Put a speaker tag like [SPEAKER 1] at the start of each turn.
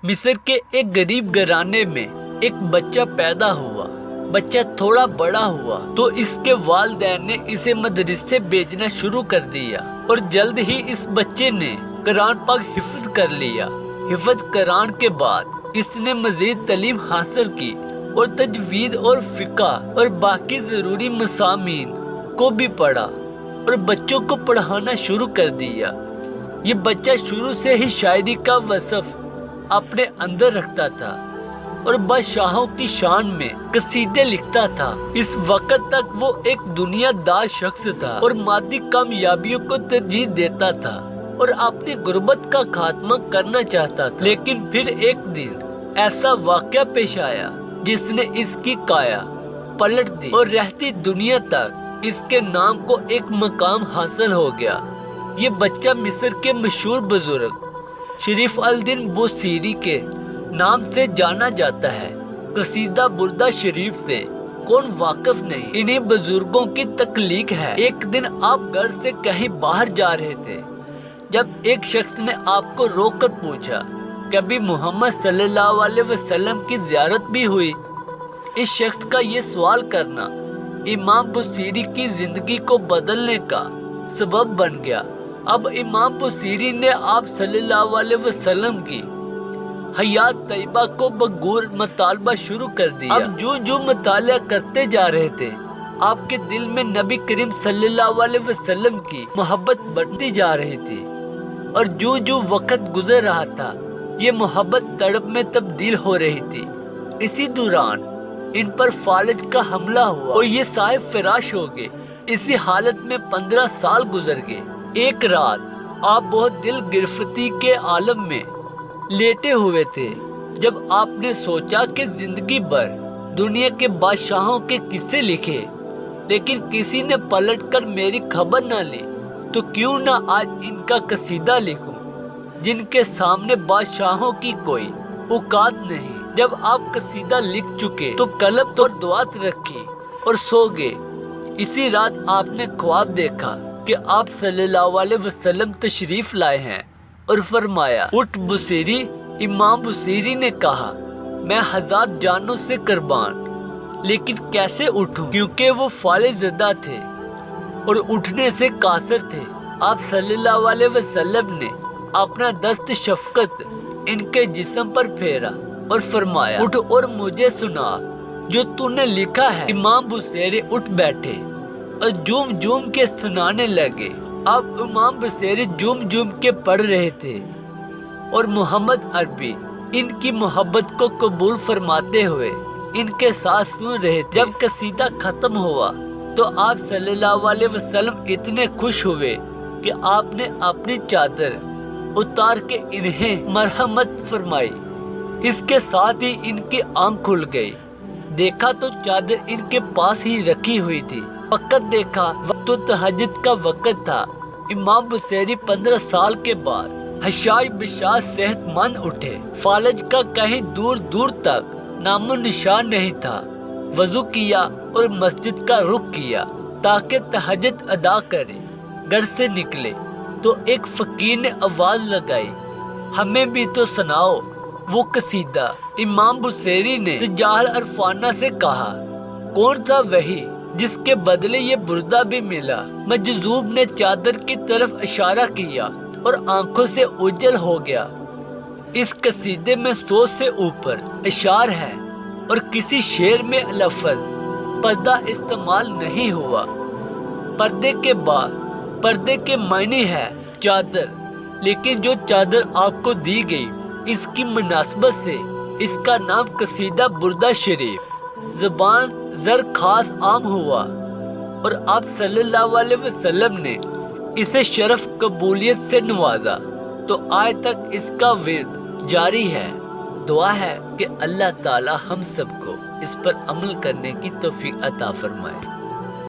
[SPEAKER 1] مصر کے ایک غریب گھرانے میں ایک بچہ پیدا ہوا۔ بچہ تھوڑا بڑا ہوا تو اس کے والدین نے اسے مدرسے بھیجنا شروع کر دیا اور جلد ہی اس بچے نے قرآن پاک حفظ کر لیا۔ حفظ قرآن کے بعد اس نے مزید تعلیم حاصل کی اور تجوید اور فقہ اور باقی ضروری مضامین کو بھی پڑھا اور بچوں کو پڑھانا شروع کر دیا۔ یہ بچہ شروع سے ہی شاعری کا وصف اپنے اندر رکھتا تھا اور بادشاہوں کی شان میں قصیدے لکھتا تھا۔ اس وقت تک وہ ایک دنیا دار شخص تھا اور مادی کامیابیوں کو ترجیح دیتا تھا اور اپنی غربت کا خاتمہ کرنا چاہتا تھا۔ لیکن پھر ایک دن ایسا واقعہ پیش آیا جس نے اس کی کایا پلٹ دی اور رہتی دنیا تک اس کے نام کو ایک مقام حاصل ہو گیا۔ یہ بچہ مصر کے مشہور بزرگ شریف الدین بوصیری کے نام سے جانا جاتا ہے۔ قصیدہ بردہ شریف سے کون واقف نہیں، انہی بزرگوں کی تخلیق ہے۔ ایک دن آپ گھر سے کہیں باہر جا رہے تھے جب ایک شخص نے آپ کو روک کر پوچھا، کبھی محمد صلی اللہ علیہ وسلم کی زیارت بھی ہوئی؟ اس شخص کا یہ سوال کرنا امام بوصیری کی زندگی کو بدلنے کا سبب بن گیا۔ اب امام بوصیری نے آپ صلی اللہ علیہ وسلم کی حیات طیبہ کو بغور مطالبہ شروع کر دیا۔ اب جو مطالعہ کرتے جا رہے تھے، آپ کے دل میں نبی کریم صلی اللہ علیہ وسلم کی محبت بڑھتی جا رہی تھی اور جو وقت گزر رہا تھا یہ محبت تڑپ میں تبدیل ہو رہی تھی۔ اسی دوران ان پر فالج کا حملہ ہوا اور یہ صاحب فراش ہو گئے۔ اسی حالت میں 15 سال گزر گئے۔ ایک رات آپ بہت دل گرفتی کے عالم میں لیٹے ہوئے تھے جب آپ نے سوچا کہ زندگی بھر دنیا کے بادشاہوں کے قصے لکھے لیکن کسی نے پلٹ کر میری خبر نہ لی، تو کیوں نہ آج ان کا قصیدہ لکھوں جن کے سامنے بادشاہوں کی کوئی اوقات نہیں۔ جب آپ قصیدہ لکھ چکے تو قلم اور دعات رکھی اور سو گئے۔ اسی رات آپ نے خواب دیکھا کہ آپ صلی اللہ علیہ وسلم تشریف لائے ہیں اور فرمایا، اٹھ بوصیری۔ امام بوصیری نے کہا، میں 1000 جانوں سے قربان، لیکن کیسے اٹھوں؟ کیونکہ وہ فالج زدہ تھے اور اٹھنے سے قاصر تھے۔ آپ صلی اللہ علیہ وسلم نے اپنا دست شفقت ان کے جسم پر پھیرا اور فرمایا، اٹھ اور مجھے سنا جو تو نے لکھا ہے۔ امام بوصیری اٹھ بیٹھے اور جھوم کے سنانے لگے۔ اب امام بوصیری جھوم کے پڑھ رہے تھے اور محمد عربی ان کی محبت کو قبول فرماتے ہوئے ان کے ساتھ سن رہے تھے۔ جب قصیدہ ختم ہوا تو آپ صلی اللہ علیہ وسلم اتنے خوش ہوئے کہ آپ نے اپنی چادر اتار کے انہیں مرحمت فرمائی۔ اس کے ساتھ ہی ان کی آنکھ کھل گئی۔ دیکھا تو چادر ان کے پاس ہی رکھی ہوئی تھی۔ وقت دیکھا وقت تہجد کا وقت تھا۔ امام بوصیری 15 سال کے بعد حشائی بشاش صحت مند اٹھے۔ فالج کا کہیں دور تک نام و نشان نہیں تھا۔ وضو کیا اور مسجد کا رخ کیا تاکہ تہجد ادا کرے۔ گھر سے نکلے تو ایک فقیر نے آواز لگائی، ہمیں بھی تو سناؤ وہ قصیدہ۔ امام بوصیری نے تجاہل عرفانہ سے کہا، کون تھا وہی جس کے بدلے یہ بردہ بھی ملا؟ مجذوب نے چادر کی طرف اشارہ کیا اور آنکھوں سے اوجھل ہو گیا۔ اس قصیدے میں 100 سے اوپر اشعار ہے اور کسی شعر میں لفظ پردہ استعمال نہیں ہوا۔ پردے کے بعد پردے کے معنی ہے چادر، لیکن جو چادر آپ کو دی گئی اس کی مناسبت سے اس کا نام قصیدہ بردہ شریف زبان زر خاص عام ہوا اور آپ صلی اللہ علیہ وسلم نے اسے شرف قبولیت سے نوازا تو آج تک اس کا ورد جاری ہے۔ دعا ہے کہ اللہ تعالی ہم سب کو اس پر عمل کرنے کی توفیق عطا فرمائے۔